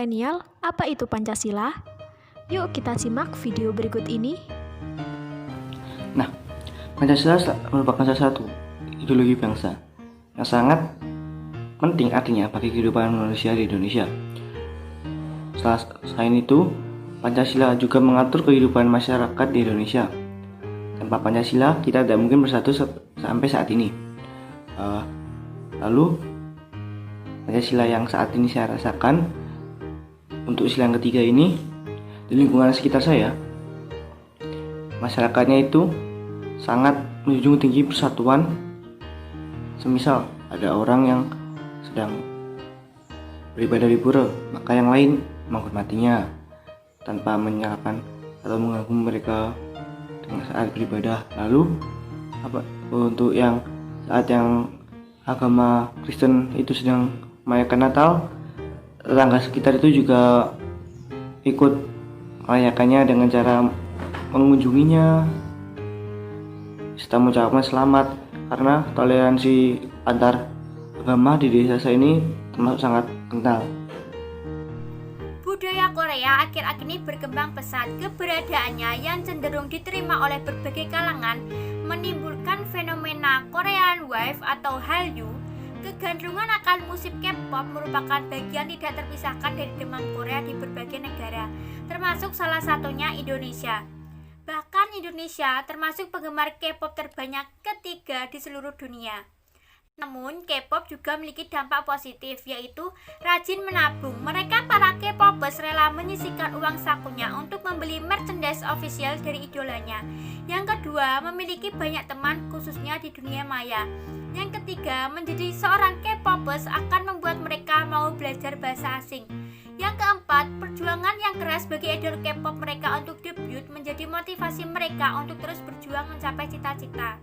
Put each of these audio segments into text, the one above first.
milenial, apa itu Pancasila? Yuk kita simak video berikut ini. Nah, Pancasila merupakan salah satu ideologi bangsa yang sangat penting artinya bagi kehidupan manusia di Indonesia. Selain itu, Pancasila juga mengatur kehidupan masyarakat di Indonesia. Tanpa Pancasila, kita tidak mungkin bersatu sampai saat ini. Lalu, Pancasila yang saat ini saya rasakan untuk istilah yang ketiga ini di lingkungan sekitar saya, masyarakatnya itu sangat menjunjung tinggi persatuan. Semisal ada orang yang sedang beribadah di pura, maka yang lain menghormatinya tanpa menyalahkan atau mengganggu mereka dengan saat beribadah. Lalu untuk yang saat yang agama Kristen itu sedang merayakan Natal, tetangga sekitar itu juga ikut merayakannya dengan cara mengunjunginya serta mengucapkan selamat, karena toleransi antar agama di desa saya ini termasuk sangat kental. Budaya Korea akhir-akhir ini berkembang pesat. Keberadaannya yang cenderung diterima oleh berbagai kalangan menimbulkan fenomena Korean Wave atau Hallyu. Kegandrungan akan musik K-pop merupakan bagian tidak terpisahkan dari demam Korea di berbagai negara, termasuk salah satunya Indonesia. Bahkan Indonesia termasuk penggemar K-pop terbanyak ketiga di seluruh dunia. Namun, K-pop juga memiliki dampak positif, yaitu rajin menabung. Mereka para K-popers rela menyisihkan uang sakunya untuk membeli merchandise official dari idolanya. Yang kedua, memiliki banyak teman khususnya di dunia maya. Yang ketiga, menjadi seorang K-popers akan membuat mereka mau belajar bahasa asing. Yang keempat, perjuangan yang keras bagi idol K-pop mereka untuk debut menjadi motivasi mereka untuk terus berjuang mencapai cita-cita.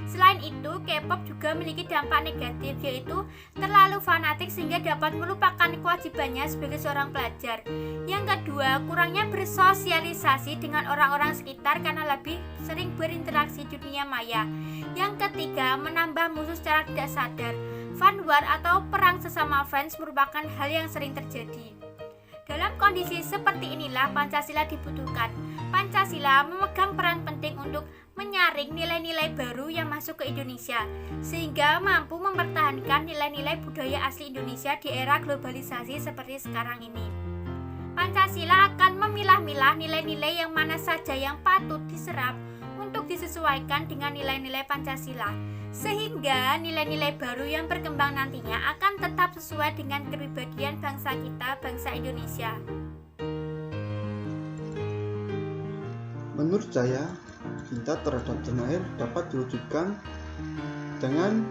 Selain itu, K-pop juga memiliki dampak negatif, yaitu terlalu fanatik sehingga dapat melupakan kewajibannya sebagai seorang pelajar. Yang kedua, kurangnya bersosialisasi dengan orang-orang sekitar karena lebih sering berinteraksi di dunia maya. Yang ketiga, menambah musuh secara tidak sadar. Fan war atau perang sesama fans merupakan hal yang sering terjadi. Dalam kondisi seperti inilah Pancasila dibutuhkan. Pancasila memegang peran penting untuk menyaring nilai-nilai baru yang masuk ke Indonesia, sehingga mampu mempertahankan nilai-nilai budaya asli Indonesia di era globalisasi seperti sekarang ini. Pancasila akan memilah-milah nilai-nilai yang mana saja yang patut diserap untuk disesuaikan dengan nilai-nilai Pancasila, sehingga nilai-nilai baru yang berkembang nantinya akan tetap sesuai dengan kepribadian bangsa kita, bangsa Indonesia. Menurut saya, cinta terhadap tanah air dapat diwujudkan dengan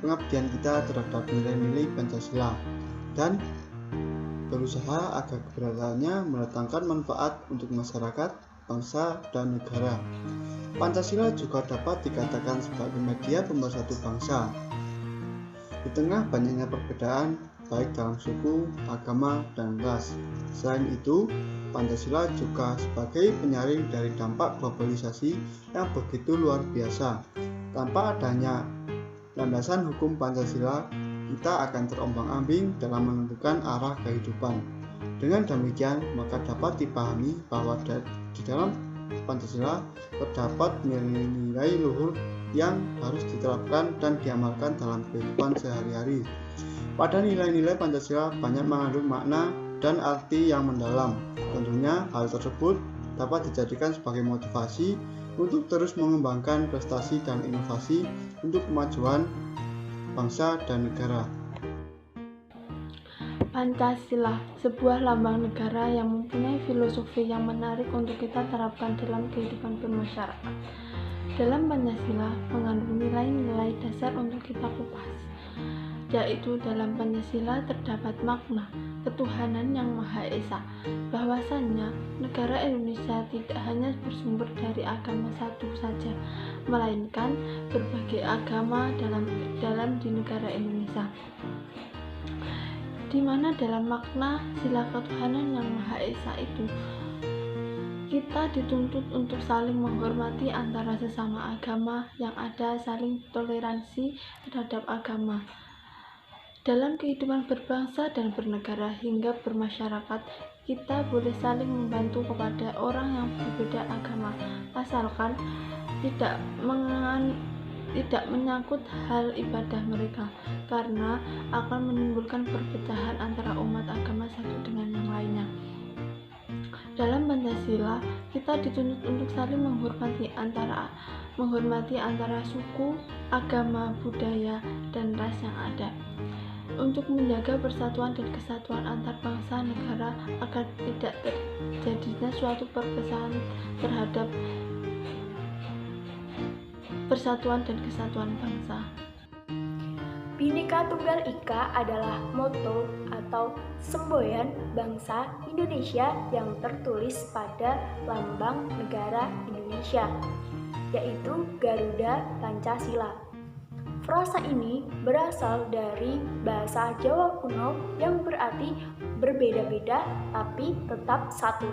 pengabdian kita terhadap nilai-nilai Pancasila dan berusaha agar keberadaannya mendatangkan manfaat untuk masyarakat, bangsa, dan negara. Pancasila juga dapat dikatakan sebagai media pemersatu bangsa. Di tengah banyaknya perbedaan, baik dalam suku, agama, dan ras. Selain itu, Pancasila juga sebagai penyaring dari dampak globalisasi yang begitu luar biasa. Tanpa adanya landasan hukum Pancasila, kita akan terombang-ambing dalam menentukan arah kehidupan. Dengan demikian, maka dapat dipahami bahwa di dalam Pancasila terdapat nilai-nilai luhur yang harus diterapkan dan diamalkan dalam kehidupan sehari-hari. Pada nilai-nilai Pancasila banyak mengandung makna dan arti yang mendalam. Tentunya hal tersebut dapat dijadikan sebagai motivasi untuk terus mengembangkan prestasi dan inovasi untuk kemajuan bangsa dan negara. Pancasila, sebuah lambang negara yang mempunyai filosofi yang menarik untuk kita terapkan dalam kehidupan bermasyarakat. Dalam Pancasila mengandung nilai-nilai dasar untuk kita kupas, yaitu dalam Pancasila terdapat makna ketuhanan yang Maha Esa, bahwasannya negara Indonesia tidak hanya bersumber dari agama satu saja, melainkan berbagai agama dalam di negara Indonesia, di mana dalam makna sila ketuhanan yang Maha Esa itu kita dituntut untuk saling menghormati antara sesama agama, yang ada saling toleransi terhadap agama. Dalam kehidupan berbangsa dan bernegara hingga bermasyarakat, kita boleh saling membantu kepada orang yang berbeda agama, asalkan tidak menyangkut hal ibadah mereka, karena akan menimbulkan perpecahan antara umat agama satu dengan yang lainnya. Dalam Pancasila, kita dituntut untuk saling menghormati antara suku, agama, budaya, dan ras yang ada, untuk menjaga persatuan dan kesatuan antar bangsa negara agar tidak terjadinya suatu perpecahan terhadap persatuan dan kesatuan bangsa. Bhinneka Tunggal Ika adalah moto atau semboyan bangsa Indonesia yang tertulis pada lambang negara Indonesia, yaitu Garuda Pancasila. Frasa ini berasal dari bahasa Jawa kuno yang berarti berbeda-beda tapi tetap satu.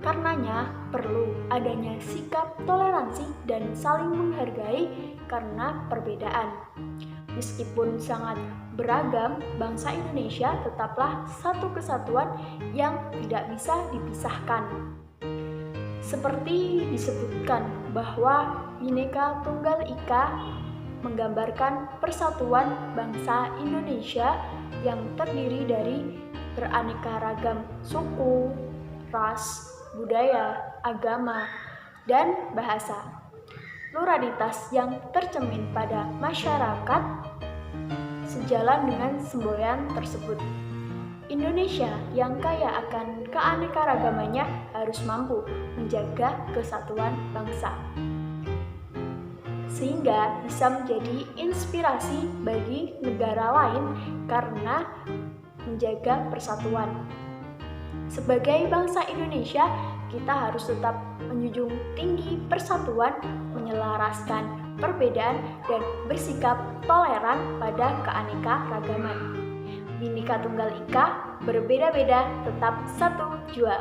Karenanya perlu adanya sikap toleransi dan saling menghargai karena perbedaan. Meskipun sangat beragam, bangsa Indonesia tetaplah satu kesatuan yang tidak bisa dipisahkan. Seperti disebutkan bahwa Bhinneka Tunggal Ika menggambarkan persatuan bangsa Indonesia yang terdiri dari beraneka ragam suku, ras, budaya, agama, dan bahasa. Pluralitas yang tercermin pada masyarakat sejalan dengan semboyan tersebut. Indonesia yang kaya akan keanekaragamannya harus mampu menjaga kesatuan bangsa, sehingga bisa menjadi inspirasi bagi negara lain karena menjaga persatuan. Sebagai bangsa Indonesia, kita harus tetap menjunjung tinggi persatuan, menyelaraskan perbedaan, dan bersikap toleran pada keanekaragaman. Bhinneka Tunggal Ika, berbeda-beda tetap satu jua.